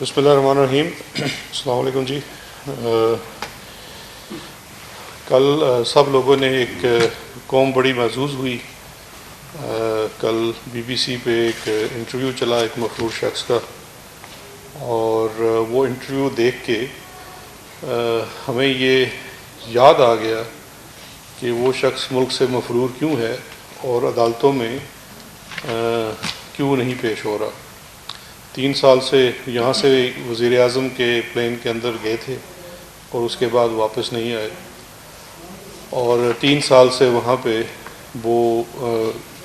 بسم اللہ الرحمن الرحیم. السلام علیکم جی. کل سب لوگوں نے ایک قوم بڑی محظوظ ہوئی. کل بی بی سی پہ ایک انٹرویو چلا ایک مفرور شخص کا، اور وہ انٹرویو دیکھ کے ہمیں یہ یاد آ گیا کہ وہ شخص ملک سے مفرور کیوں ہے اور عدالتوں میں کیوں نہیں پیش ہو رہا. 3 سال سے یہاں سے وزیر اعظم کے پلین کے اندر گئے تھے اور اس کے بعد واپس نہیں آئے، اور 3 سال سے وہاں پہ وہ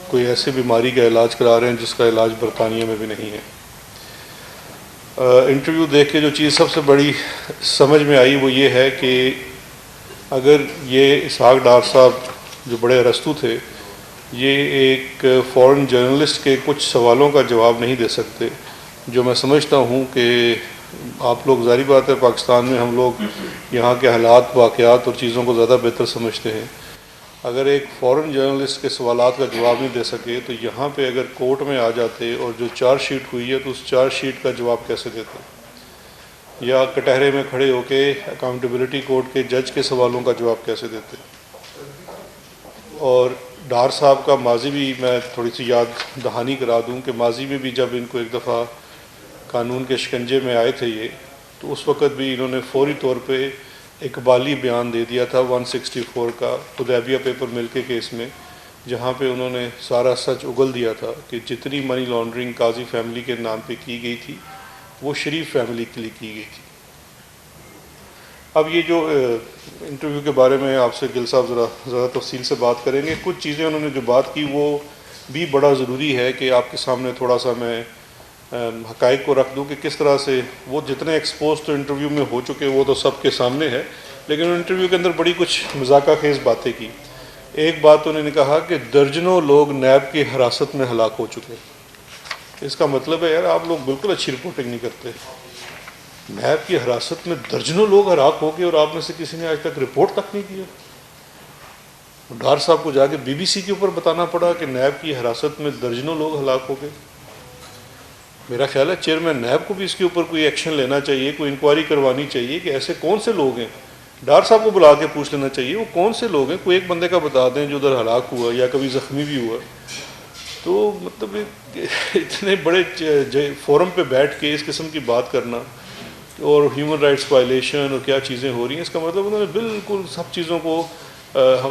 کوئی ایسی بیماری کا علاج کرا رہے ہیں جس کا علاج برطانیہ میں بھی نہیں ہے. انٹرویو دیکھ کے جو چیز سب سے بڑی سمجھ میں آئی وہ یہ ہے کہ اگر یہ اسحاق ڈار صاحب جو بڑے ارسطو تھے، یہ ایک فورن جرنلسٹ کے کچھ سوالوں کا جواب نہیں دے سکتے، جو میں سمجھتا ہوں کہ آپ لوگ ظاہری بات ہے پاکستان میں ہم لوگ یہاں کے حالات واقعات اور چیزوں کو زیادہ بہتر سمجھتے ہیں. اگر ایک فورن جرنلسٹ کے سوالات کا جواب نہیں دے سکے تو یہاں پہ اگر کورٹ میں آ جاتے اور جو چارج شیٹ ہوئی ہے تو اس چارج شیٹ کا جواب کیسے دیتے، یا کٹہرے میں کھڑے ہو کے اکاؤنٹیبلٹی کورٹ کے جج کے سوالوں کا جواب کیسے دیتے. اور ڈار صاحب کا ماضی بھی میں تھوڑی سی یاد دہانی کرا دوں کہ ماضی میں بھی جب ان کو ایک دفعہ قانون کے شکنجے میں آئے تھے یہ، تو اس وقت بھی انہوں نے فوری طور پہ اقبالی بیان دے دیا تھا 164 کا حدیبیہ پیپر مل کے کیس میں، جہاں پہ انہوں نے سارا سچ اگل دیا تھا کہ جتنی منی لانڈرنگ قاضی فیملی کے نام پہ کی گئی تھی وہ شریف فیملی کے لیے کی گئی تھی. اب یہ جو انٹرویو کے بارے میں آپ سے گل صاحب ذرا تفصیل سے بات کریں گے. کچھ چیزیں انہوں نے جو بات کی وہ بھی بڑا ضروری ہے کہ آپ کے سامنے تھوڑا سا میں حقائق کو رکھ دوں کہ کس طرح سے وہ جتنے ایکسپوز تو انٹرویو میں ہو چکے وہ تو سب کے سامنے ہے، لیکن انٹرویو کے اندر بڑی کچھ مذاقہ خیز باتیں کی. ایک بات انہوں نے کہا کہ درجنوں لوگ نیب کی حراست میں ہلاک ہو چکے. اس کا مطلب ہے یار آپ لوگ بالکل اچھی رپورٹنگ نہیں کرتے. نیب کی حراست میں درجنوں لوگ ہلاک ہو گئے اور آپ میں سے کسی نے آج تک رپورٹ تک نہیں کیا. ڈار صاحب کو جا کے بی بی سی کے اوپر بتانا پڑا کہ نیب کی حراست میں درجنوں لوگ ہلاک ہو گئے. میرا خیال ہے چیئرمین نیب کو بھی اس کے اوپر کوئی ایکشن لینا چاہیے، کوئی انکوائری کروانی چاہیے کہ ایسے کون سے لوگ ہیں. ڈار صاحب کو بلا کے پوچھ لینا چاہیے وہ کون سے لوگ ہیں، کوئی ایک بندے کا بتا دیں جو ادھر ہلاک ہوا یا کبھی زخمی بھی ہوا. تو مطلب اتنے بڑے فورم پہ بیٹھ کے اس قسم کی بات کرنا اور ہیومن رائٹس وائلیشن اور کیا چیزیں ہو رہی ہیں، اس کا مطلب انہوں نے بالکل سب چیزوں کو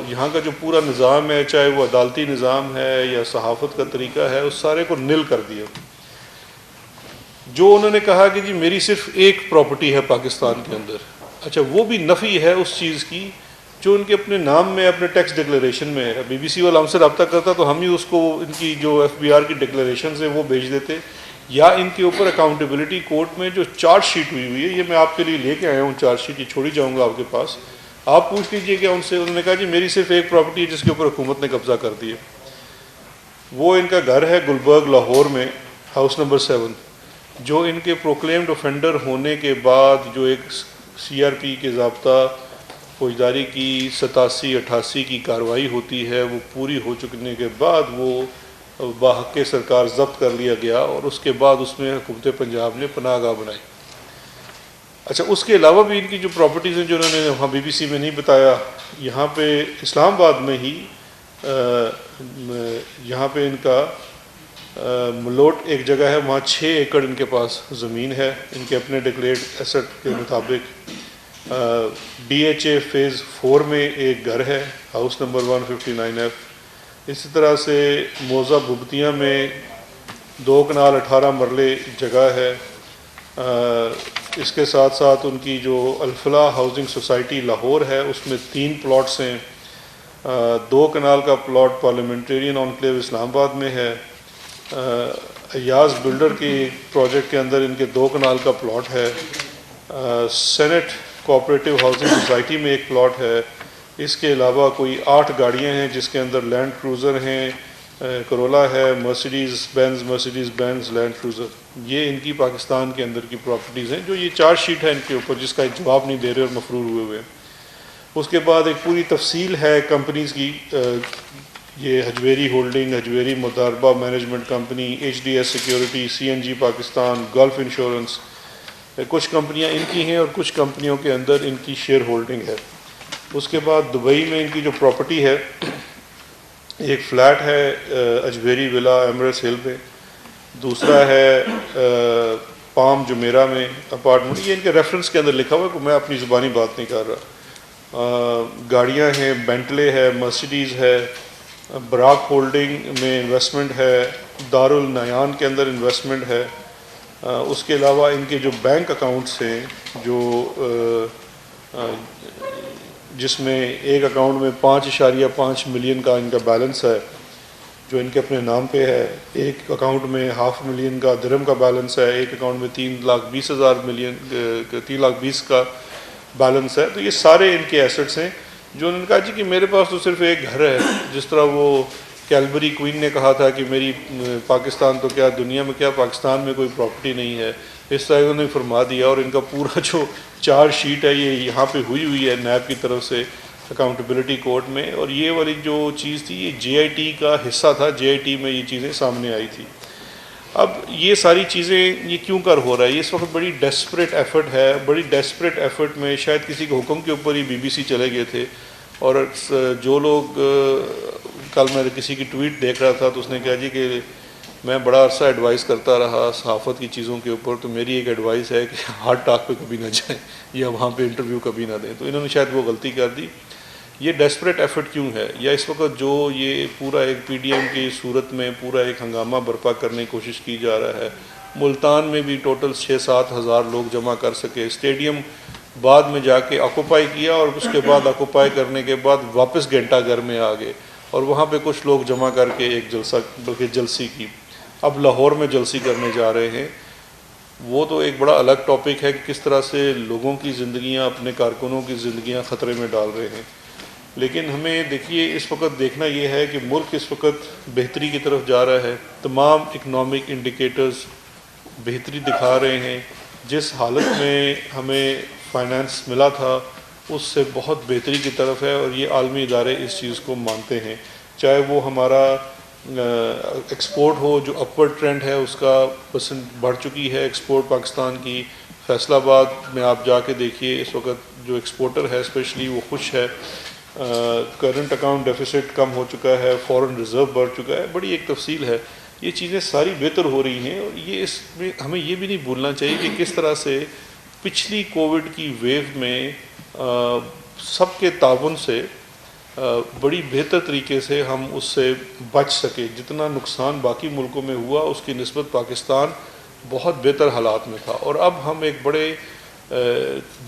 یہاں کا جو پورا نظام ہے، چاہے وہ عدالتی نظام ہے یا صحافت کا طریقہ ہے، اس سارے کو نل کر دیا. جو انہوں نے کہا کہ جی میری صرف ایک پراپرٹی ہے پاکستان کے اندر، اچھا وہ بھی نفی ہے اس چیز کی جو ان کے اپنے نام میں اپنے ٹیکس ڈکلیریشن میں ہے. بی بی سی والا ہم سے رابطہ کرتا تو ہم ہی اس کو ان کی جو ایف بی آر کی ڈکلیریشنز ہیں وہ بھیج دیتے، یا ان کے اوپر اکاؤنٹیبلٹی کورٹ میں جو چارج شیٹ ہوئی ہے، یہ میں آپ کے لیے لے کے آیا ہوں چارج شیٹ، یہ چھوڑی جاؤں گا آپ کے پاس، آپ پوچھ لیجئے کہ ان سے. انہوں نے کہا جی میری صرف ایک پراپرٹی ہے جس کے اوپر حکومت نے قبضہ کر دیا. وہ ان کا گھر ہے گلبرگ لاہور میں، ہاؤس نمبر 7، جو ان کے پروکلیمڈ اوفینڈر ہونے کے بعد جو ایک سی آر پی کے ضابطہ فوجداری کی 87-88 کی کارروائی ہوتی ہے، وہ پوری ہو چکنے کے بعد وہ باحق سرکار ضبط کر لیا گیا، اور اس کے بعد اس میں حکومت پنجاب نے پناہ گاہ بنائی. اچھا اس کے علاوہ بھی ان کی جو پراپرٹیز ہیں جو انہوں نے وہاں بی بی سی میں نہیں بتایا، یہاں پہ اسلام آباد میں ہی یہاں پہ ان کا ملوٹ ایک جگہ ہے، وہاں 6 ایکڑ ان کے پاس زمین ہے ان کے اپنے ڈکلیئرڈ ایسٹ کے مطابق. ڈی ایچ اے فیز 4 میں ایک گھر ہے، ہاؤس نمبر 159F. اسی طرح سے موزہ بھبتیاں میں 2 کنال 18 مرلے جگہ ہے. اس کے ساتھ ساتھ ان کی جو الفلاح ہاؤسنگ سوسائٹی لاہور ہے اس میں 3 پلاٹس ہیں. 2 کنال کا پلاٹ پارلیمنٹرین انکلیو اسلام آباد میں ہے. ایاز بلڈر کی پروجیکٹ کے اندر ان کے 2 کنال کا پلاٹ ہے. سینٹ کوآپریٹیو ہاؤسنگ سوسائٹی میں ایک پلاٹ ہے. اس کے علاوہ کوئی 8 گاڑیاں ہیں جس کے اندر لینڈ کروزر ہیں، کرولا ہے، مرسیڈیز بینز لینڈ کروزر. یہ ان کی پاکستان کے اندر کی پراپرٹیز ہیں جو یہ چارج شیٹ ہے ان کے اوپر جس کا ایک جواب نہیں دے رہے اور مفرور ہوئے ہوئے ہیں. اس کے بعد ایک پوری تفصیل ہے کمپنیز کی، یہ Hajveri holding, Hajveri Modaraba management company, H D S security, C N G Pakistan, Gulf insurance, کچھ کمپنیاں ان کی ہیں اور کچھ کمپنیوں کے اندر ان کی شیئر ہولڈنگ ہے. اس کے بعد دبئی میں ان کی جو پراپرٹی ہے، ایک فلیٹ ہے اجمیری ولا ایمریٹس ہل پہ، دوسرا ہے پام جمیرہ میں اپارٹمنٹ. یہ ان کے ریفرنس کے اندر لکھا ہوا ہے کہ میں اپنی زبانی بات نہیں کر رہا. گاڑیاں ہیں، بینٹلے ہے، مرسیڈیز ہے، براک ہولڈنگ میں انویسٹمنٹ ہے، دارالنیان کے اندر انویسٹمنٹ ہے. اس کے علاوہ ان کے جو بینک اکاؤنٹس ہیں، جو جس میں ایک اکاؤنٹ میں 5.5 ملین کا ان کا بیلنس ہے جو ان کے اپنے نام پہ ہے، ایک اکاؤنٹ میں 500,000 کا درہم کا بیلنس ہے، ایک اکاؤنٹ میں 3,20,000 کا بیلنس ہے. تو یہ سارے ان کے ایسٹس ہیں جو انہوں نے کہا جی کہ میرے پاس تو صرف ایک گھر ہے. جس طرح وہ کیلبری کوئن نے کہا تھا کہ میری پاکستان تو کیا دنیا میں کیا پاکستان میں کوئی پراپرٹی نہیں ہے، اس طرح انہوں نے فرما دیا. اور ان کا پورا جو چارج شیٹ ہے یہ یہاں پہ ہوئی ہے نیب کی طرف سے اکاؤنٹیبلٹی کورٹ میں. اور یہ والی جو چیز تھی یہ جے آئی ٹی کا حصہ تھا، جے آئی ٹی میں یہ چیزیں سامنے آئی تھی. اب یہ ساری چیزیں یہ کیوں کر ہو رہا ہے؟ یہ اس وقت بڑی ڈیسپریٹ ایفرٹ ہے. بڑی ڈیسپریٹ ایفرٹ میں شاید کسی کے حکم کے اوپر ہی بی بی سی چلے گئے تھے. اور جو لوگ کل میں کسی کی ٹویٹ دیکھ رہا تھا تو اس نے کہا جی کہ میں بڑا عرصہ ایڈوائز کرتا رہا صحافت کی چیزوں کے اوپر، تو میری ایک ایڈوائز ہے کہ ہارٹ ٹاک پہ کبھی نہ جائیں یا وہاں پہ انٹرویو کبھی نہ دیں. تو انہوں نے شاید وہ غلطی کر دی. یہ ڈیسپریٹ ایفرٹ کیوں ہے؟ یا اس وقت جو یہ پورا ایک پی ڈی ایم کی صورت میں پورا ایک ہنگامہ برپا کرنے کی کوشش کی جا رہا ہے. ملتان میں بھی ٹوٹل 6-7 ہزار لوگ جمع کر سکے. اسٹیڈیم بعد میں جا کے آکوپائی کیا اور اس کے بعد آکوپائی کرنے کے بعد واپس گھنٹہ گھر میں آ گئے اور وہاں پہ کچھ لوگ جمع کر کے ایک جلسہ بلکہ جلسی کی. اب لاہور میں جلسی کرنے جا رہے ہیں. وہ تو ایک بڑا الگ ٹاپک ہے کہ کس طرح سے لوگوں کی زندگیاں، اپنے کارکنوں کی زندگیاں خطرے میں ڈال رہے ہیں. لیکن ہمیں دیکھیے اس وقت دیکھنا یہ ہے کہ ملک اس وقت بہتری کی طرف جا رہا ہے. تمام اکنامک انڈیکیٹرز بہتری دکھا رہے ہیں. جس حالت میں ہمیں فائنانس ملا تھا اس سے بہت بہتری کی طرف ہے اور یہ عالمی ادارے اس چیز کو مانتے ہیں. چاہے وہ ہمارا ایکسپورٹ ہو جو اپورڈ ٹرینڈ ہے اس کا پرسنٹ بڑھ چکی ہے ایکسپورٹ پاکستان کی. فیصل آباد میں آپ جا کے دیکھیے اس وقت جو ایکسپورٹر ہے اسپیشلی وہ خوش ہے. کرنٹ اکاؤنٹ ڈیفیسٹ کم ہو چکا ہے، فورن ریزرو بڑھ چکا ہے. بڑی ایک تفصیل ہے. یہ چیزیں ساری بہتر ہو رہی ہیں. اور یہ اس میں ہمیں یہ بھی نہیں بھولنا چاہیے کہ کس طرح سے پچھلی کووڈ کی ویو میں سب کے تعاون سے بڑی بہتر طریقے سے ہم اس سے بچ سکے. جتنا نقصان باقی ملکوں میں ہوا اس کی نسبت پاکستان بہت بہتر حالات میں تھا. اور اب ہم ایک بڑے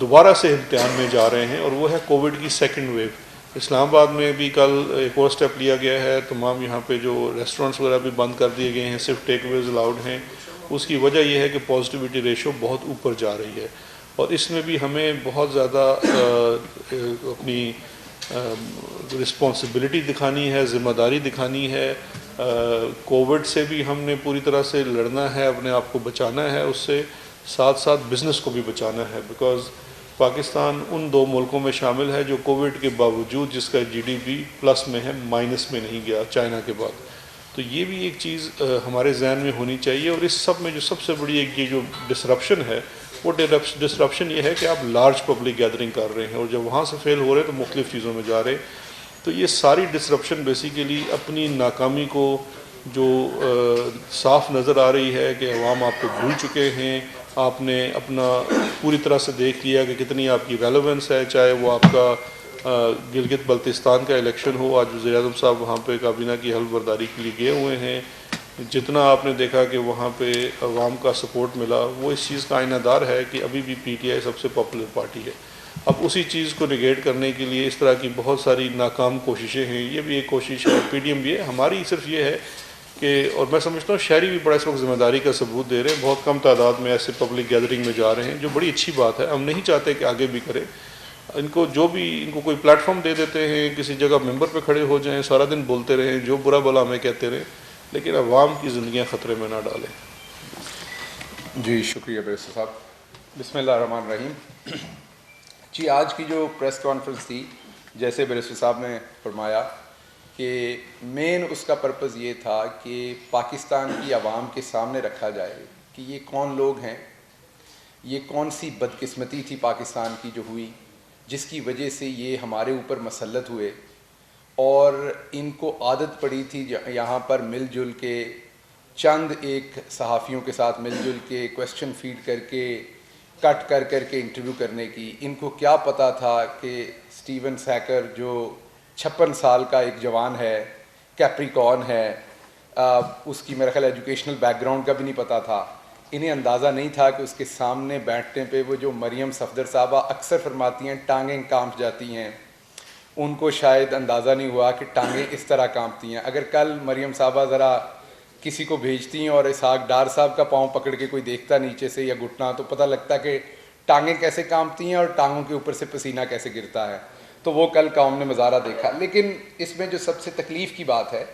دوبارہ سے امتحان میں جا رہے ہیں اور وہ ہے کووڈ کی سیکنڈ ویو. اسلام آباد میں بھی کل ایک اور سٹیپ لیا گیا ہے. تمام یہاں پہ جو ریسٹورنٹس وغیرہ بھی بند کر دیے گئے ہیں، صرف ٹیک اویز الاؤڈ ہیں. اس کی وجہ یہ ہے کہ پازیٹیوٹی ریشو بہت اوپر جا رہی ہے اور اس میں بھی ہمیں بہت زیادہ اپنی رسپانسبلٹی دکھانی ہے، ذمہ داری دکھانی ہے. کووڈ سے بھی ہم نے پوری طرح سے لڑنا ہے، اپنے آپ کو بچانا ہے. اس سے ساتھ ساتھ بزنس کو بھی بچانا ہے. بیکاز پاکستان ان 2 ملکوں میں شامل ہے جو کووڈ کے باوجود جس کا جی ڈی پی پلس میں ہے، مائنس میں نہیں گیا چائنا کے بعد. تو یہ بھی ایک چیز ہمارے ذہن میں ہونی چاہیے. اور اس سب میں جو سب سے بڑی ایک یہ جو ڈسرپشن ہے وہ ڈسرپشن یہ ہے کہ آپ لارج پبلک گیدرنگ کر رہے ہیں اور جب وہاں سے فیل ہو رہے ہیں تو مختلف چیزوں میں جا رہے ہیں. تو یہ ساری ڈسرپشن بیسیکلی اپنی ناکامی کو جو صاف نظر آ رہی ہے کہ عوام آپ کو بھول چکے ہیں. آپ نے اپنا پوری طرح سے دیکھ لیا کہ کتنی آپ کی ریلیونس ہے. چاہے وہ آپ کا گلگت بلتستان کا الیکشن ہو، آج وزیر اعظم صاحب وہاں پہ کابینہ کی حلف برداری کے لیے گئے ہوئے ہیں. جتنا آپ نے دیکھا کہ وہاں پہ عوام کا سپورٹ ملا وہ اس چیز کا آئینہ دار ہے کہ ابھی بھی پی ٹی آئی سب سے پاپولر پارٹی ہے. اب اسی چیز کو نگیٹ کرنے کے لیے اس طرح کی بہت ساری ناکام کوششیں ہیں. یہ بھی ایک کوشش ہے پی ڈی ایم بھی ہے. ہماری صرف یہ ہے کہ، اور میں سمجھتا ہوں شہری بھی بڑا اس وقت ذمہ داری کا ثبوت دے رہے ہیں. بہت کم تعداد میں ایسے پبلک گیدرنگ میں جا رہے ہیں جو بڑی اچھی بات ہے. ہم نہیں چاہتے کہ آگے بھی کریں. ان کو کوئی پلیٹ فارم دے دیتے ہیں، کسی جگہ ممبر پہ کھڑے ہو جائیں، سارا دن بولتے رہیں، جو برا بلا ہمیں کہتے رہیں، لیکن عوام کی زندگیاں خطرے میں نہ ڈالیں. جی شکریہ بیرسٹر صاحب. بسم اللہ الرحمن الرحیم. جی آج کی جو پریس کانفرنس تھی جیسے بیرسٹر صاحب نے فرمایا کہ مین اس کا پرپز یہ تھا کہ پاکستان کی عوام کے سامنے رکھا جائے کہ یہ کون لوگ ہیں یہ کون سی بدقسمتی تھی پاکستان کی جو ہوئی جس کی وجہ سے یہ ہمارے اوپر مسلط ہوئے، اور ان کو عادت پڑی تھی یہاں پر مل جل کے چند ایک صحافیوں کے ساتھ مل جل کے کویسچن فیڈ کر کے کٹ کر کے انٹرویو کرنے کی۔ ان کو کیا پتہ تھا کہ اسٹیون سیکر جو 56 سال کا ایک جوان ہے، کیپریکارن ہے، اس کی میرا خیال ایجوکیشنل بیک گراؤنڈ کا بھی نہیں پتہ تھا۔ انہیں اندازہ نہیں تھا کہ اس کے سامنے بیٹھنے پہ وہ جو مریم صفدر صاحبہ اکثر فرماتی ہیں ٹانگیں کانپ جاتی ہیں، ان کو شاید اندازہ نہیں ہوا کہ ٹانگیں اس طرح کانپتی ہیں۔ اگر کل مریم صاحبہ ذرا کسی کو بھیجتی ہیں اور اسحاق ڈار صاحب کا پاؤں پکڑ کے کوئی دیکھتا نیچے سے یا گھٹنا، تو پتہ لگتا کہ ٹانگیں کیسے کانپتی ہیں اور ٹانگوں کے اوپر سے پسینہ کیسے گرتا ہے۔ تو وہ کل قوم نے مظاہرہ دیکھا۔ لیکن اس میں جو سب سے تکلیف کی بات ہے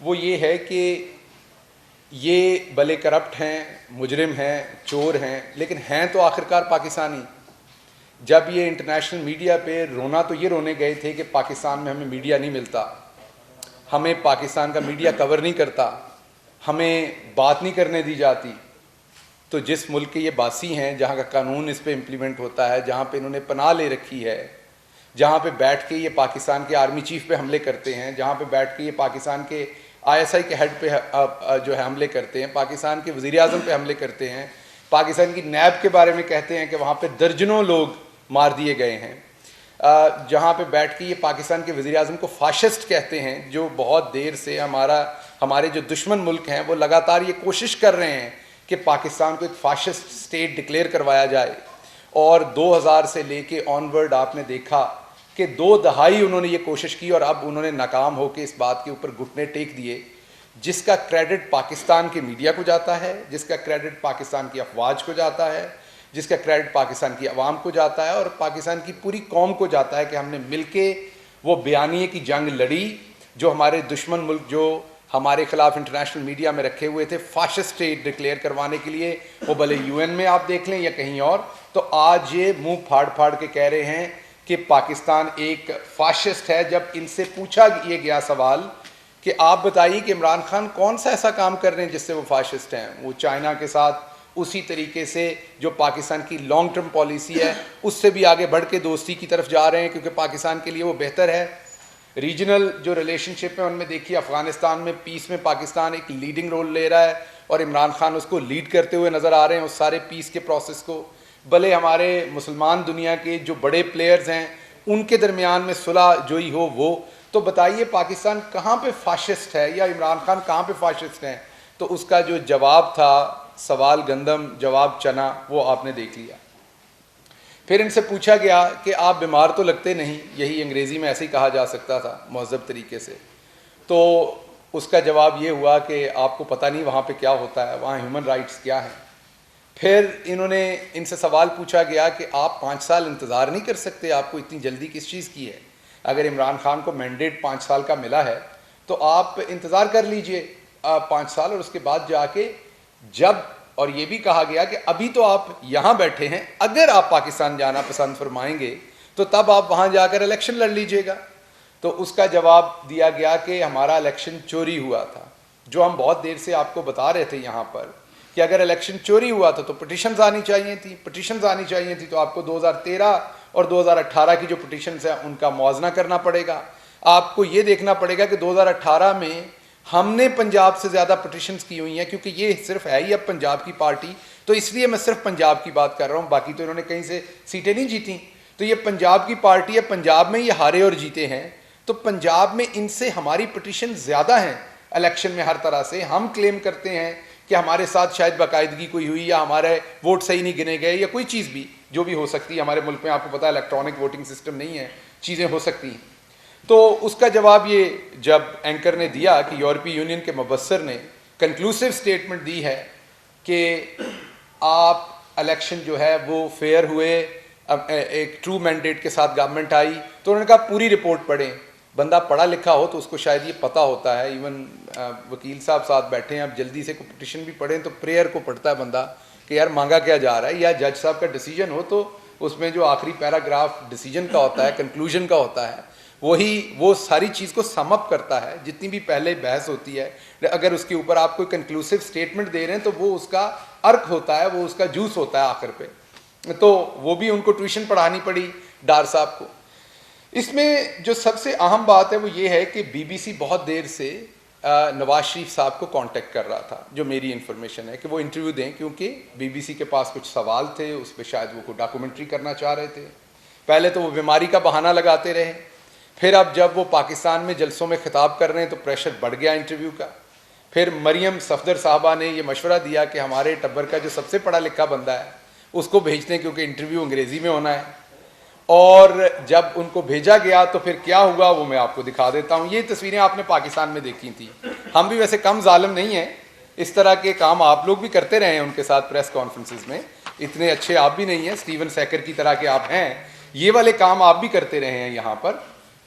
وہ یہ ہے کہ یہ بھلے کرپٹ ہیں، مجرم ہیں، چور ہیں، لیکن ہیں تو آخرکار پاکستانی۔ جب یہ انٹرنیشنل میڈیا پہ رونا تو یہ رونے گئے تھے کہ پاکستان میں ہمیں میڈیا نہیں ملتا، ہمیں پاکستان کا میڈیا کور نہیں کرتا، ہمیں بات نہیں کرنے دی جاتی۔ تو جس ملک کے یہ باسی ہیں، جہاں کا قانون اس پہ امپلیمنٹ ہوتا ہے، جہاں پہ انہوں نے پناہ لے رکھی ہے، جہاں پہ بیٹھ کے یہ پاکستان کے آرمی چیف پہ حملے کرتے ہیں، جہاں پہ بیٹھ کے یہ پاکستان کے ISI کے ہیڈ پہ جو ہے حملے کرتے ہیں، پاکستان کے وزیر اعظم پہ حملے کرتے ہیں، پاکستان کی نیب کے بارے میں کہتے ہیں کہ وہاں پہ درجنوں لوگ مار دیے گئے ہیں، جہاں پہ بیٹھ کے یہ پاکستان کے وزیر اعظم کو فاشسٹ کہتے ہیں، جو بہت دیر سے ہمارے جو دشمن ملک ہیں وہ لگاتار یہ کوشش کر رہے ہیں کہ پاکستان کو ایک فاشسٹ سٹیٹ ڈکلیئر کروایا جائے۔ اور 2000 سے لے کے آنورڈ آپ نے دیکھا کہ 2 دہائی انہوں نے یہ کوشش کی، اور اب انہوں نے ناکام ہو کے اس بات کے اوپر گھٹنے ٹیک دیے، جس کا کریڈٹ پاکستان کے میڈیا کو جاتا ہے، جس کا کریڈٹ پاکستان کی افواج کو جاتا ہے، جس کا کریڈٹ پاکستان کی عوام کو جاتا ہے، اور پاکستان کی پوری قوم کو جاتا ہے کہ ہم نے مل کے وہ بیانیے کی جنگ لڑی جو ہمارے دشمن ملک جو ہمارے خلاف انٹرنیشنل میڈیا میں رکھے ہوئے تھے فاشسٹ اسٹیٹ ڈکلیئر کروانے کے لیے، وہ بھلے UN میں آپ دیکھ لیں یا کہیں اور۔ تو آج یہ منہ پھاڑ پھاڑ کے کہہ رہے ہیں کہ پاکستان ایک فاشسٹ ہے۔ جب ان سے پوچھا یہ گیا سوال کہ آپ بتائیے کہ عمران خان کون سا ایسا کام کر رہے ہیں جس سے وہ فاشسٹ ہیں، وہ چائنا کے ساتھ اسی طریقے سے جو پاکستان کی لانگ ٹرم پالیسی ہے اس سے بھی آگے بڑھ کے دوستی کی طرف جا رہے ہیں، کیونکہ پاکستان کے لیے وہ بہتر ہے۔ ریجنل جو ریلیشن شپ ہے ان میں دیکھیے افغانستان میں پیس میں پاکستان ایک لیڈنگ رول لے رہا ہے، اور عمران خان اس کو لیڈ کرتے ہوئے نظر آ رہے ہیں اس سارے پیس کے پروسیس کو۔ بھلے ہمارے مسلمان دنیا کے جو بڑے پلیئرز ہیں ان کے درمیان میں صلح جوئی ہو وہ، تو بتائیے پاکستان کہاں پہ فاشسٹ ہے یا عمران خان کہاں پہ فاشسٹ ہیں؟ تو اس کا جو جواب تھا، سوال گندم جواب چنا، وہ آپ نے دیکھ لیا۔ پھر ان سے پوچھا گیا کہ آپ بیمار تو لگتے نہیں، یہی انگریزی میں ایسے ہی کہا جا سکتا تھا مہذب طریقے سے، تو اس کا جواب یہ ہوا کہ آپ کو پتہ نہیں وہاں پہ کیا ہوتا ہے، وہاں ہیومن رائٹس کیا ہیں۔ پھر انہوں نے ان سے سوال پوچھا گیا کہ آپ 5 سال انتظار نہیں کر سکتے، آپ کو اتنی جلدی کس چیز کی ہے؟ اگر عمران خان کو مینڈیٹ 5 سال کا ملا ہے تو آپ انتظار کر لیجئے 5 سال، اور اس کے بعد جا کے جب، اور یہ بھی کہا گیا کہ ابھی تو آپ یہاں بیٹھے ہیں، اگر آپ پاکستان جانا پسند فرمائیں گے تو تب آپ وہاں جا کر الیکشن لڑ لیجئے گا۔ تو اس کا جواب دیا گیا کہ ہمارا الیکشن چوری ہوا تھا، جو ہم بہت دیر سے آپ کو بتا رہے تھے یہاں پر کہ اگر الیکشن چوری ہوا تھا تو پٹیشنز آنی چاہیے تھی، تو آپ کو 2013 اور 2018 کی جو پٹیشنز ہیں ان کا موازنہ کرنا پڑے گا۔ آپ کو یہ دیکھنا پڑے گا کہ 2018 میں ہم نے پنجاب سے زیادہ پٹیشنز کی ہوئی ہیں، کیونکہ یہ صرف ہے ہی اب پنجاب کی پارٹی، تو اس لیے میں صرف پنجاب کی بات کر رہا ہوں، باقی تو انہوں نے کہیں سے سیٹیں نہیں جیتیں، تو یہ پنجاب کی پارٹی ہے، پنجاب میں یہ ہارے اور جیتے ہیں، تو پنجاب میں ان سے ہماری پٹیشن زیادہ ہیں الیکشن میں۔ ہر طرح سے ہم کلیم کرتے ہیں کہ ہمارے ساتھ شاید باقاعدگی کوئی ہوئی، یا ہمارے ووٹ صحیح نہیں گنے گئے، یا کوئی چیز بھی جو بھی ہو سکتی ہے۔ ہمارے ملک میں آپ کو پتہ ہے الیکٹرانک ووٹنگ سسٹم نہیں ہے، چیزیں ہو سکتی ہیں۔ تو اس کا جواب یہ جب اینکر نے دیا کہ یورپی یونین کے مبصر نے کنکلوسیو سٹیٹمنٹ دی ہے کہ آپ الیکشن جو ہے وہ فیئر ہوئے، ایک ٹرو مینڈیٹ کے ساتھ گورنمنٹ آئی، تو انہوں نے کہا پوری رپورٹ پڑھیں۔ بندہ پڑھا لکھا ہو تو اس کو شاید یہ پتہ ہوتا ہے، ایون وکیل صاحب ساتھ بیٹھے ہیں، اب جلدی سے کوئی پٹیشن بھی پڑھیں تو پریئر کو پڑھتا ہے بندہ کہ یار مانگا کیا جا رہا ہے، یا جج صاحب کا ڈیسیجن ہو تو اس میں جو آخری پیراگراف ڈیسیجن کا ہوتا ہے، کنکلوژن کا ہوتا ہے، وہ ساری چیز کو سم اپ کرتا ہے. جتنی بھی پہلے بحث ہوتی ہے, اگر اس کے اوپر آپ کوئی کنکلوسیو اسٹیٹمنٹ دے رہے ہیں تو وہ اس کا ارک ہوتا ہے, وہ اس کا جوس ہوتا ہے آخر پہ. تو وہ بھی ان کو ٹیوشن پڑھانی پڑی ڈار صاحب کو. اس میں جو سب سے اہم بات ہے وہ یہ ہے کہ بی بی سی بہت دیر سے نواز شریف صاحب کو کانٹیکٹ کر رہا تھا, جو میری انفارمیشن ہے, کہ وہ انٹرویو دیں, کیونکہ بی بی سی کے پاس کچھ سوال تھے, اس پہ شاید وہ کوئی ڈاکومنٹری کرنا چاہ رہے تھے. پہلے تو وہ بیماری کا بہانہ لگاتے رہے, پھر اب جب وہ پاکستان میں جلسوں میں خطاب کر رہے ہیں تو پریشر بڑھ گیا انٹرویو کا. پھر مریم صفدر صاحبہ نے یہ مشورہ دیا کہ ہمارے ٹبر کا جو سب سے پڑھا لکھا بندہ ہے اس کو بھیجتے ہیں, کیونکہ انٹرویو انگریزی میں ہونا ہے. اور جب ان کو بھیجا گیا تو پھر کیا ہوا وہ میں آپ کو دکھا دیتا ہوں. یہ تصویریں آپ نے پاکستان میں دیکھی تھیں. ہم بھی ویسے کم ظالم نہیں ہیں, اس طرح کے کام آپ لوگ بھی کرتے رہے ہیں ان کے ساتھ پریس کانفرنسز میں, اتنے اچھے آپ بھی نہیں ہیں, اسٹیون سیکر کی طرح کے آپ ہیں, یہ والے کام آپ بھی کرتے رہے ہیں یہاں پر.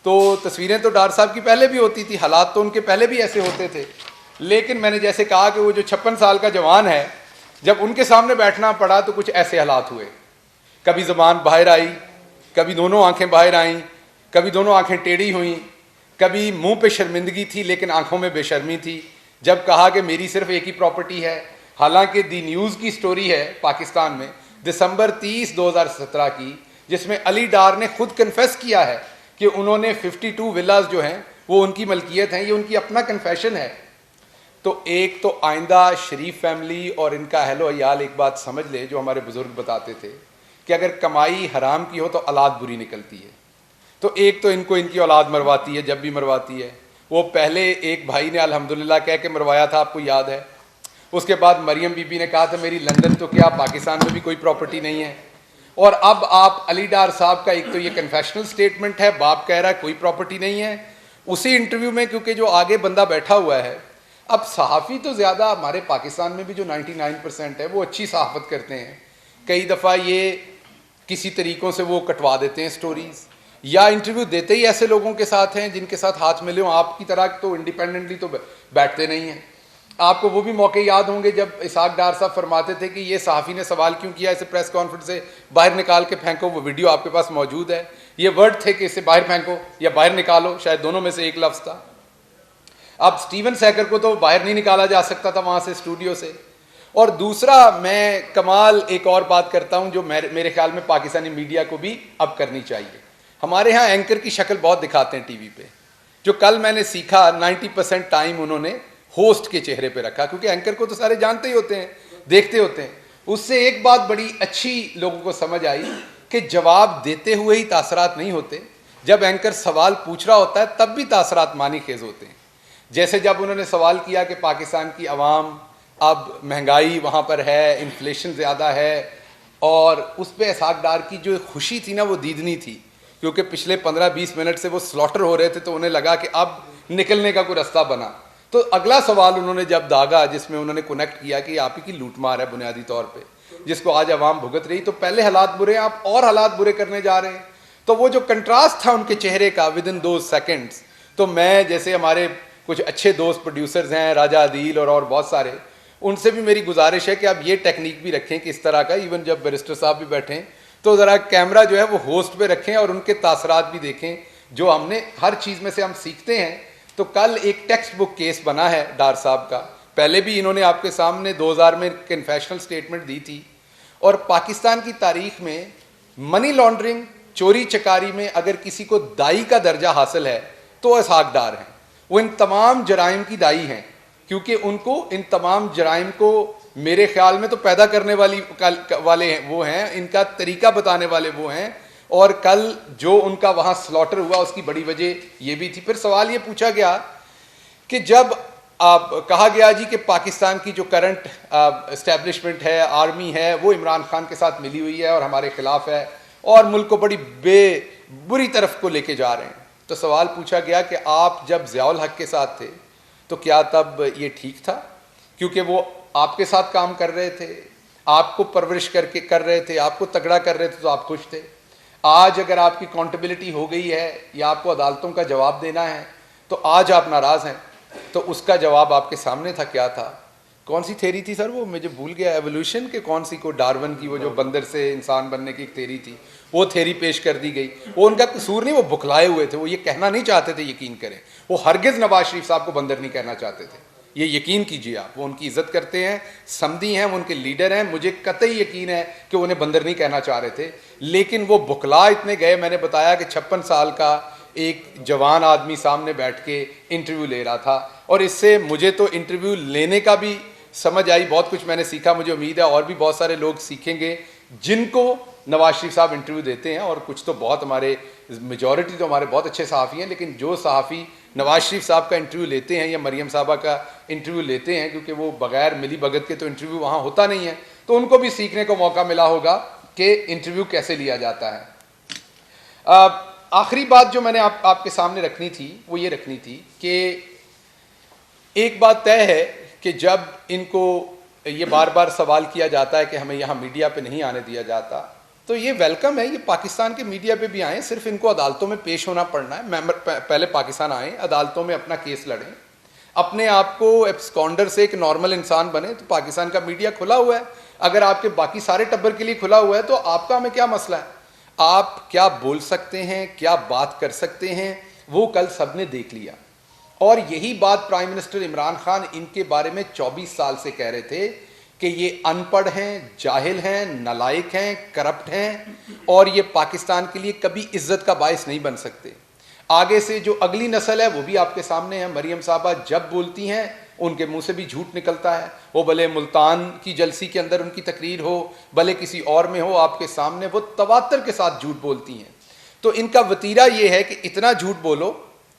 تو تصویریں تو ڈار صاحب کی پہلے بھی ہوتی تھی, حالات تو ان کے پہلے بھی ایسے ہوتے تھے, لیکن میں نے جیسے کہا کہ وہ جو 56 سال کا جوان ہے, جب ان کے سامنے بیٹھنا پڑا تو کچھ ایسے حالات ہوئے. کبھی زبان باہر آئی, کبھی دونوں آنکھیں باہر آئیں, کبھی دونوں آنکھیں ٹیڑھی ہوئیں, کبھی منہ پہ شرمندگی تھی لیکن آنکھوں میں بے شرمی تھی. جب کہا کہ میری صرف ایک ہی پراپرٹی ہے, حالانکہ دی نیوز کی سٹوری ہے پاکستان میں دسمبر 30, 2017 کی, جس میں علی ڈار نے خود کنفیس کیا ہے کہ انہوں نے 52 ولاز جو ہیں وہ ان کی ملکیت ہیں, یہ ان کی اپنا کنفیشن ہے. تو ایک تو آئندہ شریف فیملی اور ان کا اہل و عیال ایک بات سمجھ لے, جو ہمارے بزرگ بتاتے تھے کہ اگر کمائی حرام کی ہو تو اولاد بری نکلتی ہے. تو ایک تو ان کو ان کی اولاد مرواتی ہے, جب بھی مرواتی ہے. وہ پہلے ایک بھائی نے الحمدللہ کہہ کے مروایا تھا, آپ کو یاد ہے. اس کے بعد مریم بی بی نے کہا تھا میری لندن تو کیا پاکستان میں بھی کوئی پراپرٹی نہیں ہے. اور اب آپ علی ڈار صاحب کا ایک تو یہ کنفیشنل سٹیٹمنٹ ہے, باپ کہہ رہا ہے کوئی پراپرٹی نہیں ہے. اسی انٹرویو میں کیونکہ جو آگے بندہ بیٹھا ہوا ہے, اب صحافی تو زیادہ ہمارے پاکستان میں بھی جو 99% ہے وہ اچھی صحافت کرتے ہیں, کئی دفعہ یہ کسی طریقوں سے وہ کٹوا دیتے ہیں سٹوریز, یا انٹرویو دیتے ہی ایسے لوگوں کے ساتھ ہیں جن کے ساتھ ہاتھ ملے ہوں. آپ کی طرح تو انڈیپینڈنٹلی تو بیٹھتے نہیں ہیں. آپ کو وہ بھی موقع یاد ہوں گے جب اسحاق ڈار صاحب فرماتے تھے کہ یہ صحافی نے سوال کیوں کیا, اسے پریس کانفرنس سے باہر نکال کے پھینکو. وہ ویڈیو آپ کے پاس موجود ہے. یہ ورڈ تھے کہ اسے باہر پھینکو یا باہر نکالو, شاید دونوں میں سے ایک لفظ تھا. اب اسٹیون سیکر کو تو باہر نہیں نکالا جا سکتا تھا وہاں سے, اسٹوڈیو سے. اور دوسرا میں کمال ایک اور بات کرتا ہوں جو میرے خیال میں پاکستانی میڈیا کو بھی اب کرنی چاہیے. ہمارے ہاں اینکر کی شکل بہت دکھاتے ہیں ٹی وی پہ, جو کل میں نے سیکھا 90% ٹائم انہوں نے ہوسٹ کے چہرے پہ رکھا, کیونکہ اینکر کو تو سارے جانتے ہی ہوتے ہیں, دیکھتے ہوتے ہیں. اس سے ایک بات بڑی اچھی لوگوں کو سمجھ آئی کہ جواب دیتے ہوئے ہی تاثرات نہیں ہوتے, جب اینکر سوال پوچھ رہا ہوتا ہے تب بھی تاثرات معنی خیز ہوتے ہیں. جیسے جب انہوں نے سوال کیا کہ پاکستان کی عوام اب مہنگائی وہاں پر ہے, انفلیشن زیادہ ہے, اور اس پہ اسحاق ڈار کی جو خوشی تھی نا وہ دیدنی تھی, کیونکہ پچھلے 15-20 منٹ سے وہ سلاٹر ہو رہے تھے تو انہیں لگا کہ اب نکلنے کا کوئی رستہ بنا. تو اگلا سوال انہوں نے جب داغا, جس میں انہوں نے کنیکٹ کیا کہ آپ ہی کی لوٹ مار ہے بنیادی طور پہ, جس کو آج عوام بھگت رہی, تو پہلے حالات برے ہیں, آپ اور حالات برے کرنے جا رہے ہیں. تو وہ جو کنٹراسٹ تھا ان کے چہرے کا ود ان دوز سیکنڈز, تو میں جیسے ہمارے کچھ اچھے دوست پروڈیوسرز ہیں, راجہ عدیل اور بہت سارے, ان سے بھی میری گزارش ہے کہ آپ یہ ٹیکنیک بھی رکھیں کہ اس طرح کا, ایون جب بیرسٹر صاحب بھی بیٹھیں تو ذرا کیمرہ جو ہے وہ ہوسٹ پہ رکھیں اور ان کے تاثرات بھی دیکھیں, جو ہم نے ہر چیز میں سے ہم سیکھتے ہیں. تو کل ایک ٹیکسٹ بک کیس بنا ہے ڈار صاحب کا, پہلے بھی انہوں نے آپ کے سامنے 2000 میں کنفیشنل سٹیٹمنٹ دی تھی. اور پاکستان کی تاریخ میں منی لانڈرنگ, چوری چکاری میں اگر کسی کو دائی کا درجہ حاصل ہے تو اسحاق ڈار ہیں. وہ ان تمام جرائم کی دائی ہیں, کیونکہ ان کو ان تمام جرائم کو میرے خیال میں تو پیدا کرنے والے ہیں وہ ہیں, ان کا طریقہ بتانے والے وہ ہیں. اور کل جو ان کا وہاں سلاٹر ہوا اس کی بڑی وجہ یہ بھی تھی. پھر سوال یہ پوچھا گیا کہ جب کہا گیا جی کہ پاکستان کی جو کرنٹ اسٹیبلشمنٹ ہے, آرمی ہے, وہ عمران خان کے ساتھ ملی ہوئی ہے اور ہمارے خلاف ہے اور ملک کو بڑی بری طرف کو لے کے جا رہے ہیں. تو سوال پوچھا گیا کہ آپ جب ضیاء الحق کے ساتھ تھے تو کیا تب یہ ٹھیک تھا, کیونکہ وہ آپ کے ساتھ کام کر رہے تھے, آپ کو پرورش کر رہے تھے, آپ کو تگڑا کر رہے تھے, تو آپ خوش تھے. آج اگر آپ کی اکاؤنٹیبلٹی ہو گئی ہے یا آپ کو عدالتوں کا جواب دینا ہے تو آج آپ ناراض ہیں. تو اس کا جواب آپ کے سامنے تھا, کیا تھا کون سی تھیری تھی سر وہ مجھے بھول گیا, ایولیوشن کے کون سی کو, ڈارون کی, وہ جو بندر سے انسان بننے کی ایک تھیری تھی, وہ تھیری پیش کر دی گئی. وہ ان کا قصور نہیں, وہ بکھلائے ہوئے تھے, وہ یہ کہنا نہیں چاہتے تھے یقین کریں, وہ ہرگز نواز شریف صاحب کو بندر نہیں کہنا چاہتے تھے, یہ یقین کیجیے آپ. وہ ان کی عزت کرتے ہیں, سمدھی ہیں, وہ ان کے لیڈر ہیں, مجھے قطعی یقین ہے کہ انہیں بندر نہیں کہنا چاہ رہے تھے, لیکن وہ بکھلا اتنے گئے. میں نے بتایا کہ 56 سال کا ایک جوان آدمی سامنے بیٹھ کے انٹرویو لے رہا تھا, اور اس سے مجھے تو انٹرویو لینے کا بھی سمجھ آئی, بہت کچھ میں نے سیکھا. مجھے امید ہے اور بھی بہت سارے لوگ سیکھیں گے جن کو نواز شریف صاحب انٹرویو دیتے ہیں, اور کچھ تو بہت ہمارے میجورٹی تو ہمارے بہت اچھے صحافی ہیں, لیکن جو صحافی نواز شریف صاحب کا انٹرویو لیتے ہیں یا مریم صاحبہ کا انٹرویو لیتے ہیں, کیونکہ وہ بغیر ملی بھگت کے تو انٹرویو وہاں ہوتا نہیں ہے, تو ان کو بھی سیکھنے کو موقع ملا ہوگا کہ انٹرویو کیسے لیا جاتا ہے. آخری بات جو میں نے آپ کے سامنے رکھنی تھی وہ یہ رکھنی تھی کہ ایک بات طے ہے کہ جب ان کو یہ بار بار سوال کیا جاتا ہے کہ ہمیں یہاں میڈیا پہ نہیں آنے دیا جاتا, تو یہ ویلکم ہے, یہ پاکستان کے میڈیا پہ بھی آئیں, صرف ان کو عدالتوں میں پیش ہونا پڑنا ہے. پہلے پاکستان آئیں, عدالتوں میں اپنا کیس لڑیں, اپنے آپ کو ایبسکانڈر سے ایک نارمل انسان بنے. تو پاکستان کا میڈیا کھلا ہوا ہے, اگر آپ کے باقی سارے ٹبر کے لیے کھلا ہوا ہے تو آپ کا ہمیں کیا مسئلہ ہے. آپ کیا بول سکتے ہیں, کیا بات کر سکتے ہیں, وہ کل سب نے دیکھ لیا. اور یہی بات پرائم منسٹر عمران خان ان کے بارے میں 24 سال سے کہہ رہے تھے کہ یہ ان پڑھ ہیں, جاہل ہیں, نالائق ہیں, کرپٹ ہیں, اور یہ پاکستان کے لیے کبھی عزت کا باعث نہیں بن سکتے. آگے سے جو اگلی نسل ہے وہ بھی آپ کے سامنے ہے. مریم صاحبہ جب بولتی ہیں ان کے منہ سے بھی جھوٹ نکلتا ہے, وہ بھلے ملتان کی جلسی کے اندر ان کی تقریر ہو, بھلے کسی اور میں ہو, آپ کے سامنے وہ تواتر کے ساتھ جھوٹ بولتی ہیں. تو ان کا وتیرہ یہ ہے کہ اتنا جھوٹ بولو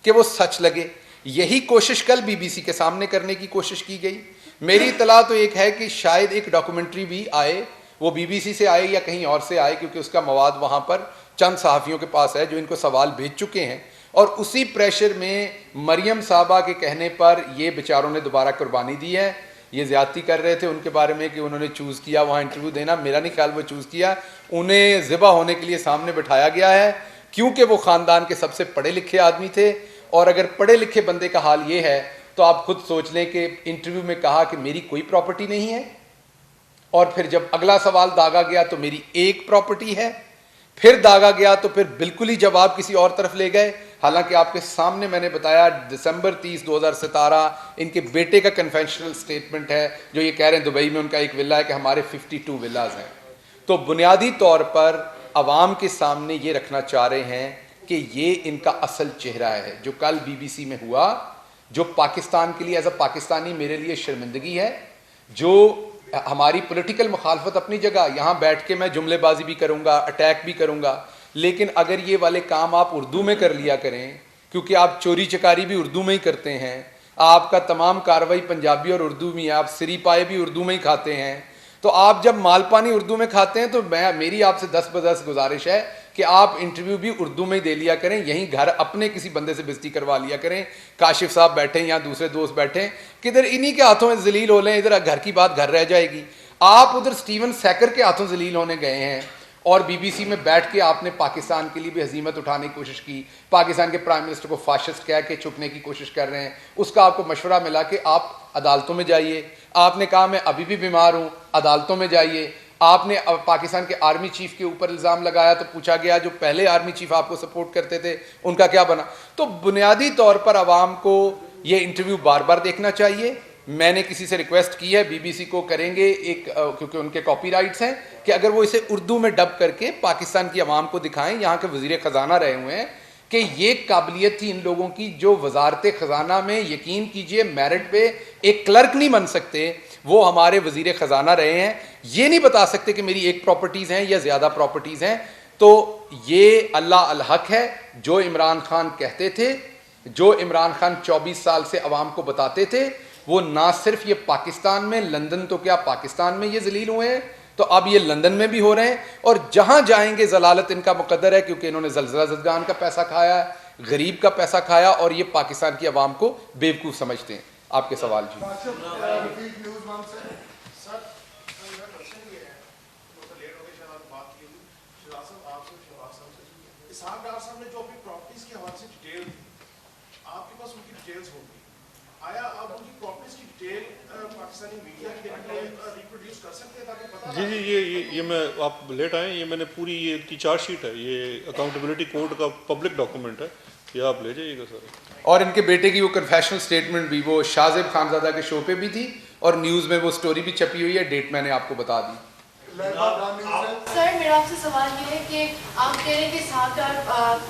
کہ وہ سچ لگے. یہی کوشش کل بی بی سی کے سامنے کرنے کی کوشش کی گئی. میری اطلاع تو ایک ہے کہ شاید ایک ڈاکومنٹری بھی آئے, وہ بی بی سی سے آئے یا کہیں اور سے آئے, کیونکہ اس کا مواد وہاں پر چند صحافیوں کے پاس ہے جو ان کو سوال بھیج چکے ہیں, اور اسی پریشر میں مریم صاحبہ کے کہنے پر یہ بیچاروں نے دوبارہ قربانی دی ہے. یہ زیادتی کر رہے تھے ان کے بارے میں کہ انہوں نے چوز کیا وہاں انٹرویو دینا, میرا نہیں خیال وہ چوز کیا, انہیں ذبح ہونے کے لیے سامنے بٹھایا گیا ہے, کیونکہ وہ خاندان کے سب سے پڑھے لکھے آدمی تھے. اور اگر پڑھے لکھے بندے کا حال یہ ہے تو آپ خود سوچ لیں کہ انٹرویو میں کہا کہ میری کوئی پراپرٹی نہیں ہے, اور پھر جب اگلا سوال داغا گیا تو میری ایک پراپرٹی ہے, پھر داغا گیا تو پھر بالکل ہی جواب کسی اور طرف لے گئے. حالانکہ آپ کے سامنے میں نے بتایا دسمبر 30, 2017 ان کے بیٹے کا کنفیشنل سٹیٹمنٹ ہے, جو یہ کہہ رہے ہیں دبئی میں ان کا ایک ولا ہے کہ ہمارے 52 ولاز ہیں. تو بنیادی طور پر عوام کے سامنے یہ رکھنا چاہ رہے ہیں کہ یہ ان کا اصل چہرہ ہے. جو کل بی بی سی میں ہوا, جو پاکستان کے لیے ایز اے پاکستانی میرے لیے شرمندگی ہے. جو ہماری پولیٹیکل مخالفت اپنی جگہ, یہاں بیٹھ کے میں جملے بازی بھی کروں گا, اٹیک بھی کروں گا, لیکن اگر یہ والے کام آپ اردو میں کر لیا کریں, کیونکہ آپ چوری چکاری بھی اردو میں ہی کرتے ہیں, آپ کا تمام کاروائی پنجابی اور اردو میں, آپ سری پائے بھی اردو میں ہی کھاتے ہیں, تو آپ جب مال پانی اردو میں کھاتے ہیں تو میری آپ سے 10 بدس گزارش ہے کہ آپ انٹرویو بھی اردو میں ہی دے لیا کریں. یہیں گھر اپنے کسی بندے سے بےزتی کروا لیا کریں, کاشف صاحب بیٹھیں یا دوسرے دوست بیٹھیں, کدھر انہی کے ہاتھوں میں ذلیل ہو لیں, ادھر گھر کی بات گھر رہ جائے گی. آپ ادھر سٹیون سیکر کے ہاتھوں ذلیل ہونے گئے ہیں, اور بی بی سی میں بیٹھ کے آپ نے پاکستان کے لیے بھی ہزیمت اٹھانے کی کوشش کی, پاکستان کے پرائم منسٹر کو فاشسٹ کہہ کے چھپنے کی کوشش کر رہے ہیں. اس کا آپ کو مشورہ ملا کہ آپ عدالتوں میں جائیے. آپ نے کہا میں ابھی بھی بیمار ہوں, عدالتوں میں جائیے. آپ نے پاکستان کے آرمی چیف کے اوپر الزام لگایا تو پوچھا گیا جو پہلے آرمی چیف آپ کو سپورٹ کرتے تھے ان کا کیا بنا. تو بنیادی طور پر عوام کو یہ انٹرویو بار بار دیکھنا چاہیے. میں نے کسی سے ریکویسٹ کی ہے, بی بی سی کو کریں گے ایک, کیونکہ ان کے کاپی رائٹس ہیں, کہ اگر وہ اسے اردو میں ڈب کر کے پاکستان کی عوام کو دکھائیں, یہاں کے وزیر خزانہ رہے ہوئے ہیں, کہ یہ قابلیت تھی ان لوگوں کی جو وزارت خزانہ میں یقین کیجئے میرٹ پہ ایک کلرک نہیں بن سکتے, وہ ہمارے وزیر خزانہ رہے ہیں. یہ نہیں بتا سکتے کہ میری ایک پراپرٹیز ہیں یا زیادہ پراپرٹیز ہیں. تو یہ اللہ الحق ہے جو عمران خان کہتے تھے, جو عمران خان 24 سال سے عوام کو بتاتے تھے, وہ نہ صرف یہ پاکستان میں, لندن تو کیا پاکستان میں یہ ذلیل ہوئے ہیں, تو اب یہ لندن میں بھی ہو رہے ہیں, اور جہاں جائیں گے ضلالت ان کا مقدر ہے, کیونکہ انہوں نے زلزلہ زدگان کا پیسہ کھایا ہے, غریب کا پیسہ کھایا, اور یہ پاکستان کی عوام کو بیوقوف سمجھتے ہیں. آپ کے سوال جی. آپ کے پاس ان کی ڈیٹیلز ہوگی, آیا اب ان کی پراپرٹیز کی ڈیٹیل جی یہ میں آپ لیٹ آئیں, یہ میں نے پوری یہ کی چارج شیٹ ہے, یہ اکاؤنٹیبلٹی کوڈ کا پبلک ڈاکومنٹ ہے, یہ آپ لے جائیے گا سر. اور ان کے بیٹے کی وہ کنفیشنل سٹیٹمنٹ بھی وہ شاہ زیب خانزادہ کے شو پہ بھی تھی, اور نیوز میں وہ سٹوری بھی چھپی ہوئی ہے, ڈیٹ میں نے آپ کو بتا دی. سر میرا آپ سے سوال یہ ہے کہ آپ کہہ رہے ہیں کہ اسحاق ڈار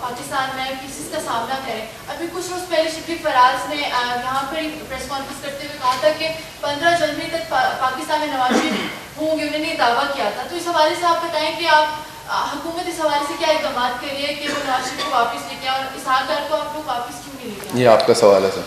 پاکستان میں کسی کا سامنا کریں. ابھی کچھ روز پہلے شبلی فراز نے یہاں پر پریس کانفرنس کرتے ہوئے کہا تھا کہ 15 جنوری تک پاکستان میں نواز شریف ہوں گے, انہوں نے یہ دعویٰ کیا تھا. تو اس حوالے سے آپ بتائیں کہ آپ حکومت اس حوالے سے کیا اقدامات کر رہی ہے کہ وہ نواز شریف کو واپس لے کے آئے, اور اسحاق ڈار کو آپ لوگ واپس کیوں نہیں لے کے آئے؟ یہ آپ کا سوال ہے سر.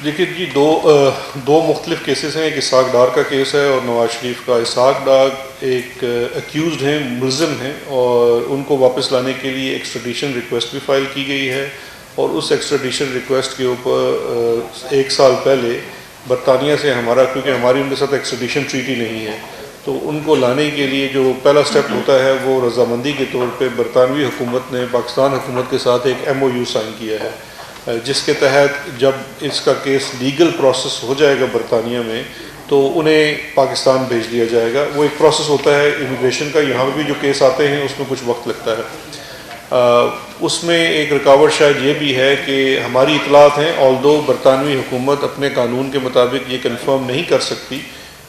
دیکھیے جی, دو مختلف کیسز ہیں. ایک اسحاق ڈار کا کیس ہے اور نواز شریف کا. اسحاق ڈار ایک ایکیوزڈ ہیں, ملزم ہیں, اور ان کو واپس لانے کے لیے ایکسٹریڈیشن ریکویسٹ بھی فائل کی گئی ہے. اور اس ایکسٹریڈیشن ریکویسٹ کے اوپر 1 سال پہلے برطانیہ سے ہمارا, کیونکہ ہماری ان کے ساتھ ایکسٹریڈیشن ٹریٹی نہیں ہے, تو ان کو لانے کے لیے جو پہلا سٹیپ ہوتا ہے وہ رضامندی کے طور پہ برطانوی حکومت نے پاکستان حکومت کے ساتھ ایک MOU سائن کیا ہے, جس کے تحت جب اس کا کیس لیگل پروسیس ہو جائے گا برطانیہ میں تو انہیں پاکستان بھیج دیا جائے گا. وہ ایک پروسیس ہوتا ہے امیگریشن کا, یہاں پہ بھی جو کیس آتے ہیں اس میں کچھ وقت لگتا ہے. اس میں ایک رکاوٹ شاید یہ بھی ہے کہ ہماری اطلاعات ہیں, آلدو برطانوی حکومت اپنے قانون کے مطابق یہ کنفرم نہیں کر سکتی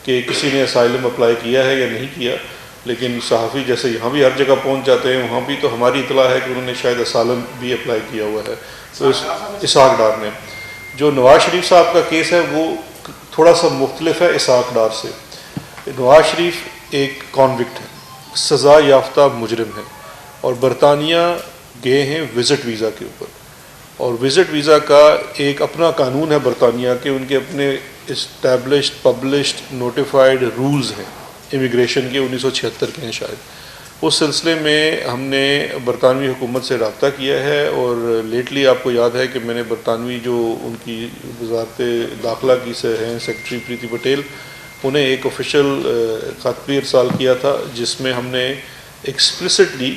کہ کسی نے اسائلم اپلائی کیا ہے یا نہیں کیا, لیکن صحافی جیسے یہاں بھی ہر جگہ پہنچ جاتے ہیں, وہاں بھی تو ہماری اطلاع ہے کہ انہوں نے شاید اسائلم بھی اپلائی کیا ہوا ہے. تو اسحاق ڈار نے, جو نواز شریف صاحب کا کیس ہے وہ تھوڑا سا مختلف ہے اسحاق ڈار سے. نواز شریف ایک کانوکٹ ہے, سزا یافتہ مجرم ہے, اور برطانیہ گئے ہیں وزٹ ویزا کے اوپر, اور وزٹ ویزا کا ایک اپنا قانون ہے برطانیہ کے, ان کے اپنے اسٹیبلشڈ پبلشڈ نوٹیفائڈ رولز ہیں امیگریشن کے, 1976 کے ہیں شاید. اس سلسلے میں ہم نے برطانوی حکومت سے رابطہ کیا ہے, اور لیٹلی آپ کو یاد ہے کہ میں نے برطانوی جو ان کی وزارت داخلہ کی سے ہیں سیکرٹری پریتی پٹیل, انہیں ایک آفیشیل خط بھی ارسال کیا تھا جس میں ہم نے ایکسپلسٹلی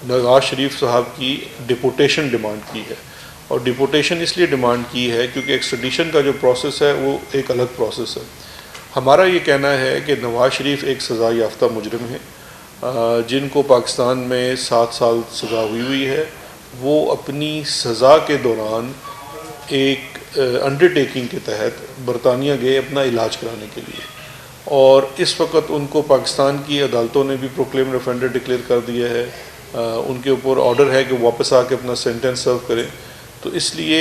نواز شریف صاحب کی ڈپورٹیشن ڈیمانڈ کی ہے. اور ڈپورٹیشن اس لیے ڈیمانڈ کی ہے کیونکہ ایکسٹریڈیشن کا جو پروسیس ہے وہ ایک الگ پروسیس ہے. ہمارا یہ کہنا ہے کہ نواز شریف ایک سزا یافتہ مجرم ہیں, جن کو پاکستان میں 7 سال سزا ہوئی ہے. وہ اپنی سزا کے دوران ایک انڈرٹیکنگ کے تحت برطانیہ گئے اپنا علاج کرانے کے لیے, اور اس وقت ان کو پاکستان کی عدالتوں نے بھی پروکلیم ریفینڈر ڈکلیئر کر دیا ہے. ان کے اوپر آرڈر ہے کہ واپس آ کے اپنا سینٹنس سرو کریں. تو اس لیے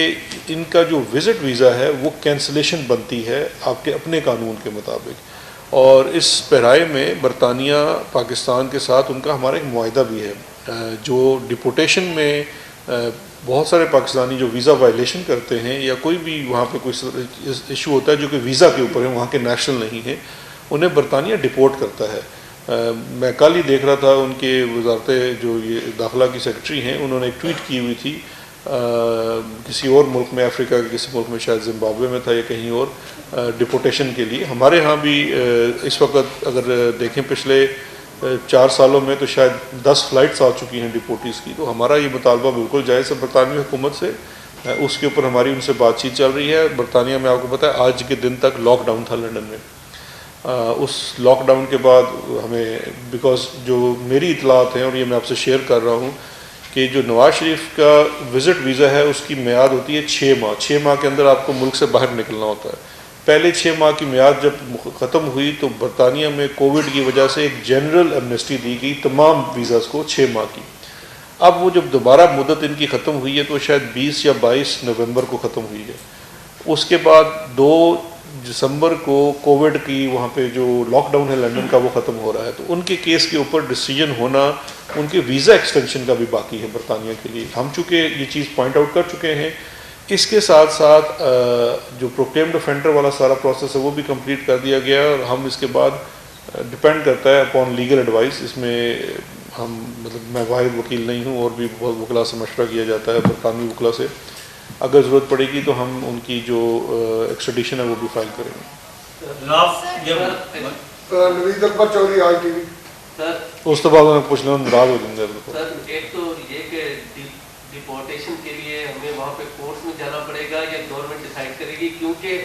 ان کا جو وزٹ ویزا ہے وہ کینسلیشن بنتی ہے آپ کے اپنے قانون کے مطابق. اور اس پیرائے میں برطانیہ پاکستان کے ساتھ ان کا ہمارا ایک معاہدہ بھی ہے. جو ڈپورٹیشن میں بہت سارے پاکستانی جو ویزا وائلیشن کرتے ہیں یا کوئی بھی وہاں پہ کوئی ایشو ہوتا ہے جو کہ ویزا کے اوپر ہے, وہاں کے نیشنل نہیں ہیں, انہیں برطانیہ ڈپورٹ کرتا ہے. میں کل ہی دیکھ رہا تھا ان کے وزارت جو یہ داخلہ کی سیکرٹری ہیں, انہوں نے ایک ٹویٹ کی ہوئی تھی کسی اور ملک میں, افریقہ کے کسی ملک میں, شاید زمبابوے میں تھا یا کہیں اور, ڈپورٹیشن کے لیے. ہمارے ہاں بھی اس وقت اگر دیکھیں پچھلے 4 سالوں میں تو شاید 10 فلائٹس آ چکی ہیں ڈپورٹیز کی. تو ہمارا یہ مطالبہ بالکل جائز ہے برطانوی حکومت سے, اس کے اوپر ہماری ان سے بات چیت چل رہی ہے. برطانیہ میں آپ کو پتہ ہے آج کے دن تک لاک ڈاؤن تھا لنڈن میں. اس لاک ڈاؤن کے بعد ہمیں, بیکاز جو میری اطلاعات ہیں اور یہ میں آپ سے شیئر کر رہا ہوں کہ جو نواز شریف کا وزٹ ویزا ہے اس کی میعاد ہوتی ہے 6 ماہ. 6 ماہ کے اندر آپ کو ملک سے باہر نکلنا ہوتا ہے. پہلے 6 ماہ کی میعاد جب ختم ہوئی تو برطانیہ میں کووڈ کی وجہ سے ایک جنرل ایمنسٹی دی گئی تمام ویزاز کو 6 ماہ کی. اب وہ جب دوبارہ مدت ان کی ختم ہوئی ہے تو شاید 20 یا 22 نومبر کو ختم ہوئی ہے. اس کے بعد 2 دسمبر کو کووڈ کی وہاں پہ جو لاک ڈاؤن ہے لنڈن کا وہ ختم ہو رہا ہے. تو ان کے کیس کے اوپر ڈیسیجن ہونا, ان کے ویزا ایکسٹینشن کا بھی باقی ہے برطانیہ کے لیے. ہم چونکہ یہ چیز پوائنٹ آؤٹ کر چکے ہیں. اس کے ساتھ ساتھ جو پروکلیم ڈیفینڈر والا سارا پروسیس ہے وہ بھی کمپلیٹ کر دیا گیا, اور ہم اس کے بعد ڈپینڈ کرتا ہے اپون لیگل ایڈوائس. اس میں ہم مطلب میں واحد وکیل نہیں ہوں, اور بھی بہت وکلا سے مشورہ کیا جاتا ہے برطانوی وکلا سے. اگر ضرورت پڑے گی تو ہم ان کی جو ایکسٹریڈیشن ہے وہ بھی فائل کریں گے. نوید اکبر چودھری آئی ٹی وی. اس تو بعد میں پوچھ لوں ناراض ہو جائیں گے. سر ایک تو یہ کہ ڈپورٹیشن کے لیے ہمیں وہاں پہ کورٹس میں جانا پڑے گا یا گورنمنٹ ڈیسائیڈ کرے گی, کیونکہ